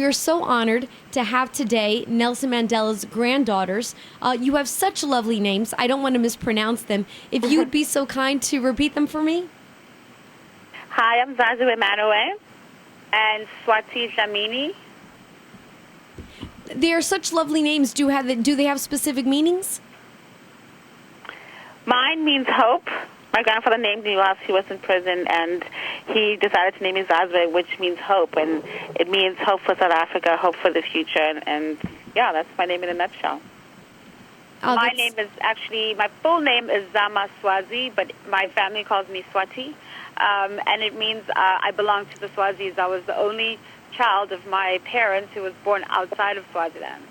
we are so honored to have today Nelson Mandela's granddaughters. You have such lovely names. I don't want to mispronounce them. If you would be so kind to repeat them for me. Hi, I'm dlamini-manaway and Swati Zaziwe. They are such lovely names. Do they have specific meanings? Mine means hope. My grandfather named me whilst he was in prison, and he decided to name me Zaziwe, which means hope, and it means hope for South Africa, hope for the future, and yeah, that's my name in a nutshell. My name is actually, my full name is Zama Swazi, but my family calls me Swati, and it means I belong to the Swazis. I was the only child of my parents who was born outside of Swaziland.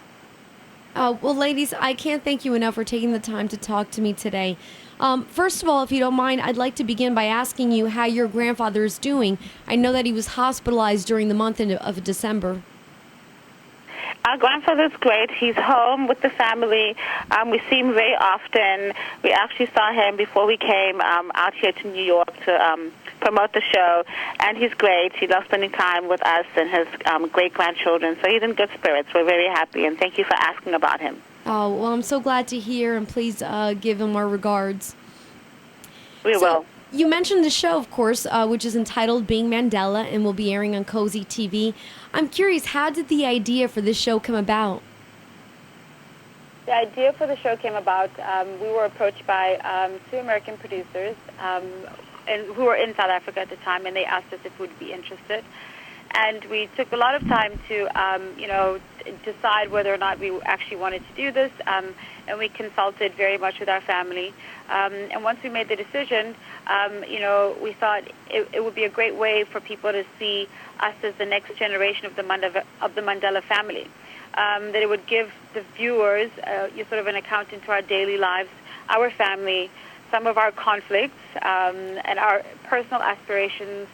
Well, ladies, I can't thank you enough for taking the time to talk to me today. First of all, if you don't mind, I'd like to begin by asking you how your grandfather is doing. I know that he was hospitalized during the month of December. Our grandfather's great. He's home with the family. We see him very often. We actually saw him before we came out here to New York to promote the show, and he's great. He loves spending time with us and his great-grandchildren, so he's in good spirits. We're very happy, and thank you for asking about him. Oh, well, I'm so glad to hear, and please give him our regards. We will. You mentioned the show, of course, which is entitled Being Mandela and will be airing on Cozy TV. I'm curious, how did the idea for this show come about? The idea for the show came about, we were approached by 2 American producers and who were in South Africa at the time, and they asked us if we'd be interested. And we took a lot of time to, decide whether or not we actually wanted to do this, and we consulted very much with our family. And once we made the decision, we thought it would be a great way for people to see us as the next generation of the Mandela family. That it would give the viewers sort of an account into our daily lives, our family, some of our conflicts, and our personal aspirations.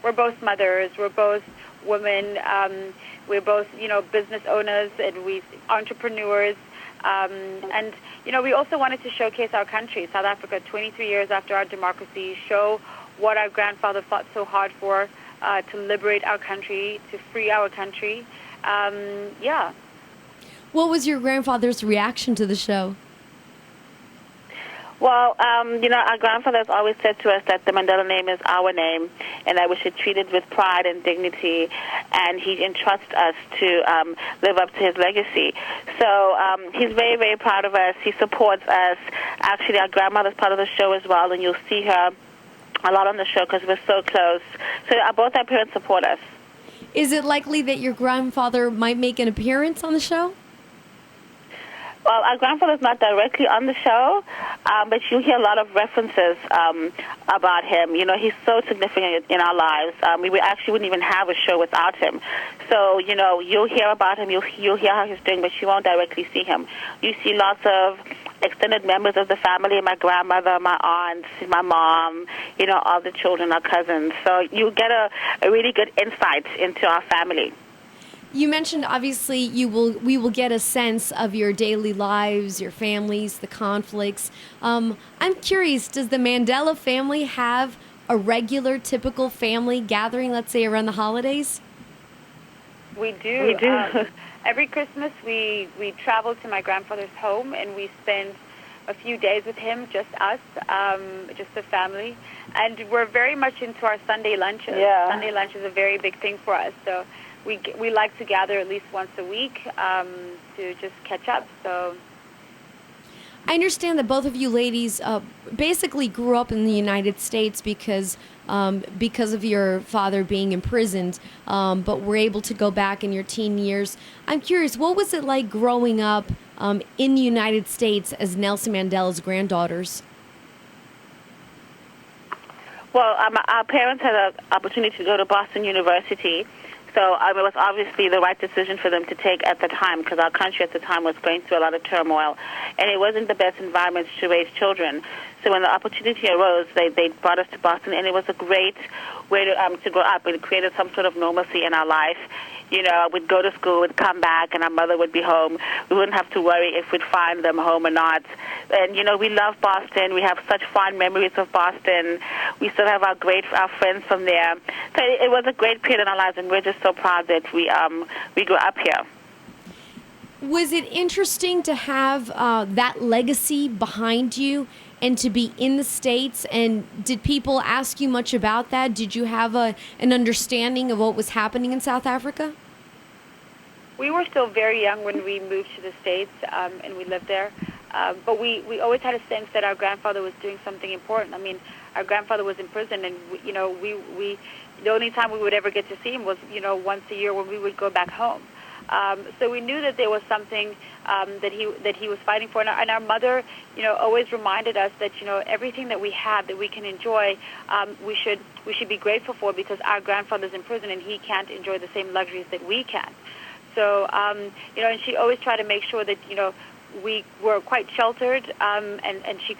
We're both mothers, we're both women, we're both, business owners, and we entrepreneurs. And we also wanted to showcase our country, South Africa, 23 years after our democracy, show what our grandfather fought so hard for, to liberate our country, to free our country. What was your grandfather's reaction to the show? Well, our grandfather has always said to us that the Mandela name is our name and that we should treat it with pride and dignity, and he entrusts us to live up to his legacy. So he's very, very proud of us. He supports us. Actually, our grandmother's part of the show as well, and you'll see her a lot on the show because we're so close. So both our parents support us. Is it likely that your grandfather might make an appearance on the show? Well, our grandfather's not directly on the show, but you hear a lot of references about him. He's so significant in our lives. We actually wouldn't even have a show without him. So, you'll hear about him, you'll hear how he's doing, but you won't directly see him. You see lots of extended members of the family, my grandmother, my aunts, my mom, all the children, our cousins. So you get a really good insight into our family. You mentioned, obviously, we will get a sense of your daily lives, your families, the conflicts. I'm curious, does the Mandela family have a regular, typical family gathering, let's say, around the holidays? We do. We do. Every Christmas, we travel to my grandfather's home, and we spend a few days with him, just us, just the family. And we're very much into our Sunday lunches. Yeah. Sunday lunch is a very big thing for us, so we like to gather at least once a week to just catch up. So I understand that both of you ladies basically grew up in the United States because of your father being imprisoned, but were able to go back in your teen years. I'm curious, what was it like growing up in the United States as Nelson Mandela's granddaughters? Well, our parents had an opportunity to go to Boston University, so it was obviously the right decision for them to take at the time because our country at the time was going through a lot of turmoil, and it wasn't the best environment to raise children. So when the opportunity arose, they brought us to Boston, and it was a great way to grow up. It created some sort of normalcy in our life. we'd go to school, we'd come back, and our mother would be home. We wouldn't have to worry if we'd find them home or not. And, we love Boston. We have such fond memories of Boston. We still have our friends from there. So it was a great period in our lives, and we're just so proud that we grew up here. Was it interesting to have that legacy behind you and to be in the States? And did people ask you much about that? Did you have an understanding of what was happening in South Africa? We were still very young when we moved to the States, and we lived there. But we always had a sense that our grandfather was doing something important. I mean, our grandfather was in prison, and we the only time we would ever get to see him was once a year when we would go back home. So we knew that there was something that he was fighting for, and our mother, always reminded us that everything that we have that we can enjoy, we should be grateful for, because our grandfather's in prison and he can't enjoy the same luxuries that we can. So and she always tried to make sure that we were quite sheltered, and she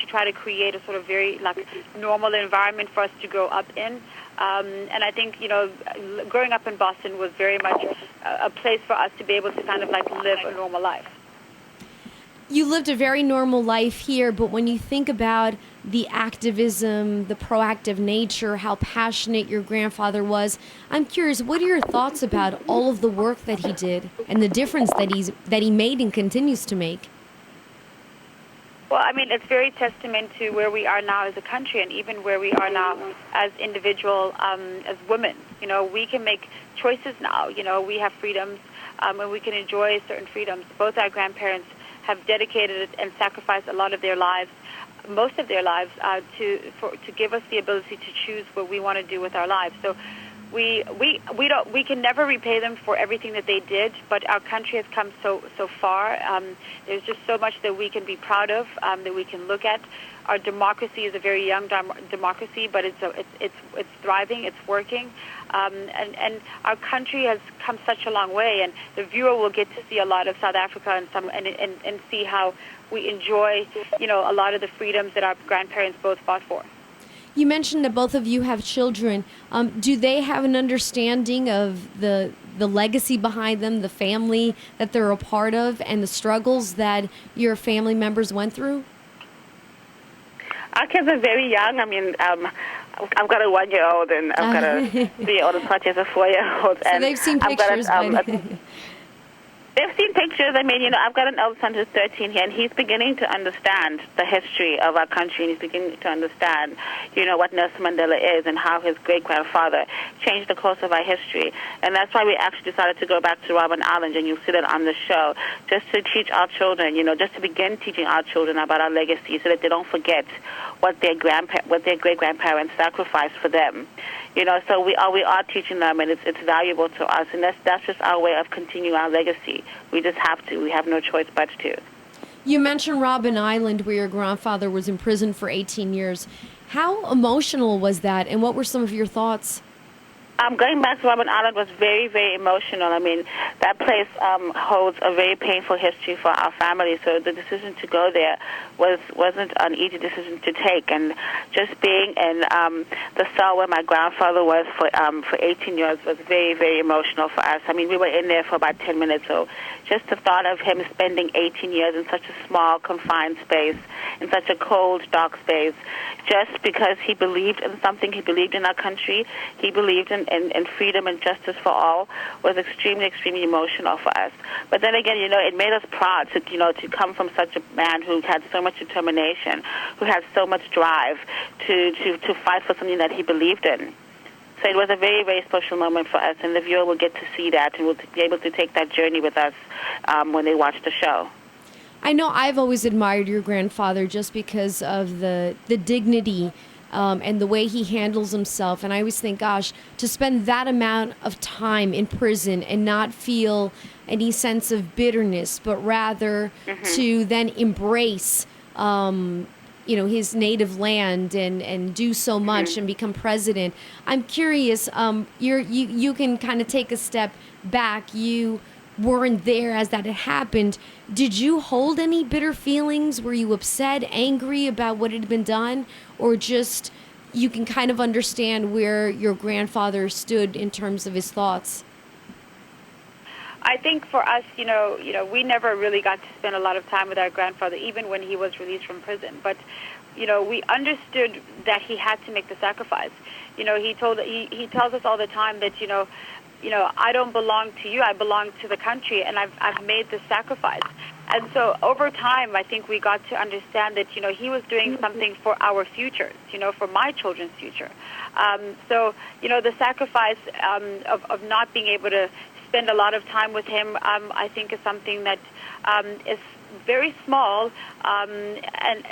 tried to create a sort of very normal environment for us to grow up in. And I think, growing up in Boston was very much a place for us to be able to kind of live a normal life. You lived a very normal life here, but when you think about the activism, the proactive nature, how passionate your grandfather was, I'm curious, what are your thoughts about all of the work that he did and the difference that he made and continues to make? Well, I mean, it's very testament to where we are now as a country, and even where we are now as individual, as women. We can make choices now. We have freedoms, and we can enjoy certain freedoms. Both our grandparents have dedicated and sacrificed a lot of their lives, most of their lives, to give us the ability to choose what we want to do with our lives. So we can never repay them for everything that they did, but our country has come so far. There's just so much that we can be proud of, that we can look at. Our democracy is a very young democracy, but it's thriving, it's working, and our country has come such a long way. And the viewer will get to see a lot of South Africa and see how we enjoy, a lot of the freedoms that our grandparents both fought for. You mentioned that both of you have children. Do they have an understanding of the legacy behind them, the family that they're a part of, and the struggles that your family members went through? Our kids are very young. I mean, I've got a 1-year-old, and I've got a 3-year-old, and Swati is a 4-year-old. So they've seen pictures. They've seen pictures. I mean, I've got an old son who's 13 here, and he's beginning to understand the history of our country, and he's beginning to understand, what Nelson Mandela is and how his great-grandfather changed the course of our history. And that's why we actually decided to go back to Robben Island, and you'll see that on the show, just to teach our children, just to begin teaching our children about our legacy so that they don't forget what their great-grandparents sacrificed for them. So we are teaching them, and it's valuable to us, and that's just our way of continuing our legacy. We just have to. We have no choice but to. You mentioned Robben Island, where your grandfather was in prison for 18 years. How emotional was that, and what were some of your thoughts? Going back to Robben Island was very, very emotional. I mean, that place holds a very painful history for our family, so the decision to go there wasn't an easy decision to take. And just being in the cell where my grandfather was for 18 years was very, very emotional for us. I mean, we were in there for about 10 minutes, so just the thought of him spending 18 years in such a small, confined space, in such a cold, dark space, just because he believed in something, he believed in our country, he believed in freedom and justice for all, was extremely, extremely emotional for us. But then again, it made us proud to come from such a man who had so much determination, who had so much drive to fight for something that he believed in. So it was a very, very special moment for us, and the viewer will get to see that and will be able to take that journey with us when they watch the show. I know I've always admired your grandfather just because of the dignity and the way he handles himself. And I always think, gosh, to spend that amount of time in prison and not feel any sense of bitterness, but rather to then embrace, his native land and do so much and become president. I'm curious, you can kind of take a step back. You weren't there as that had happened. Did you hold any bitter feelings? Were you upset, angry about what had been done? Or just you can kind of understand where your grandfather stood in terms of his thoughts? I think for us, we never really got to spend a lot of time with our grandfather, even when he was released from prison. But, we understood that he had to make the sacrifice. He tells us all the time that, I don't belong to you, I belong to the country, and I've made the sacrifice. And so over time, I think we got to understand that, he was doing something for our futures, for my children's future. The sacrifice of not being able to spend a lot of time with him, I think is something that is very small, and,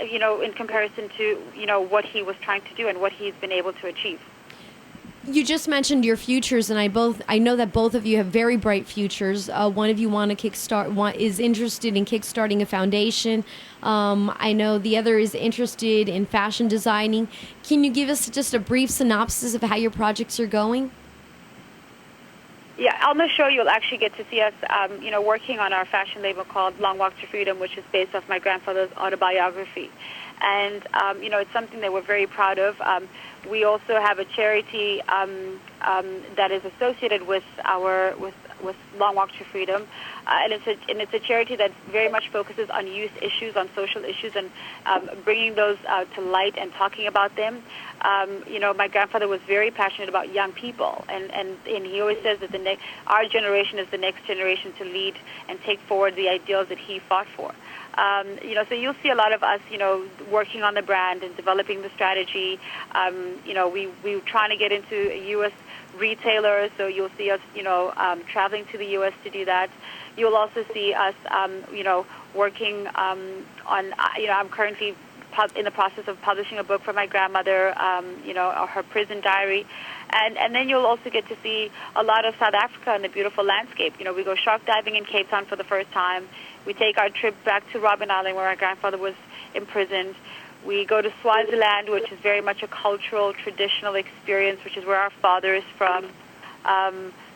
in comparison to, what he was trying to do and what he's been able to achieve. You just mentioned your futures, and I know that both of you have very bright futures. One of you is interested in kickstarting a foundation. I know the other is interested in fashion designing. Can you give us just a brief synopsis of how your projects are going? Yeah, on the show you'll actually get to see us, working on our fashion label called Long Walk to Freedom, which is based off my grandfather's autobiography. And, it's something that we're very proud of. We also have a charity that is associated with with Long Walk to Freedom, and it's a charity that very much focuses on youth issues, on social issues, and bringing those to light and talking about them. My grandfather was very passionate about young people, and he always says that our generation is the next generation to lead and take forward the ideals that he fought for. So you'll see a lot of us, working on the brand and developing the strategy. We're trying to get into a U.S. retailer, so you'll see us, traveling to the U.S. to do that. You'll also see us, working on, I'm currently in the process of publishing a book for my grandmother, her prison diary. And then you'll also get to see a lot of South Africa and the beautiful landscape. We go shark diving in Cape Town for the first time. We take our trip back to Robben Island where my grandfather was imprisoned. We go to Swaziland, which is very much a cultural, traditional experience, which is where our father is from.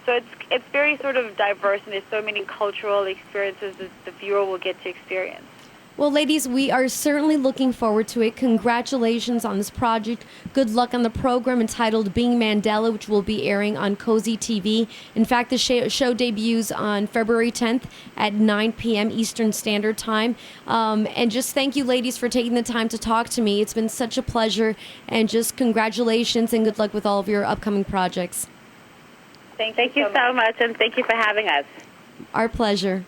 So it's very sort of diverse, and there's so many cultural experiences that the viewer will get to experience. Well, ladies, we are certainly looking forward to it. Congratulations on this project. Good luck on the program entitled Being Mandela, which will be airing on Cozy TV. In fact, the show debuts on February 10th at 9 p.m. Eastern Standard Time. And just thank you, ladies, for taking the time to talk to me. It's been such a pleasure. And just congratulations and good luck with all of your upcoming projects. Thank you so much, and thank you for having us. Our pleasure.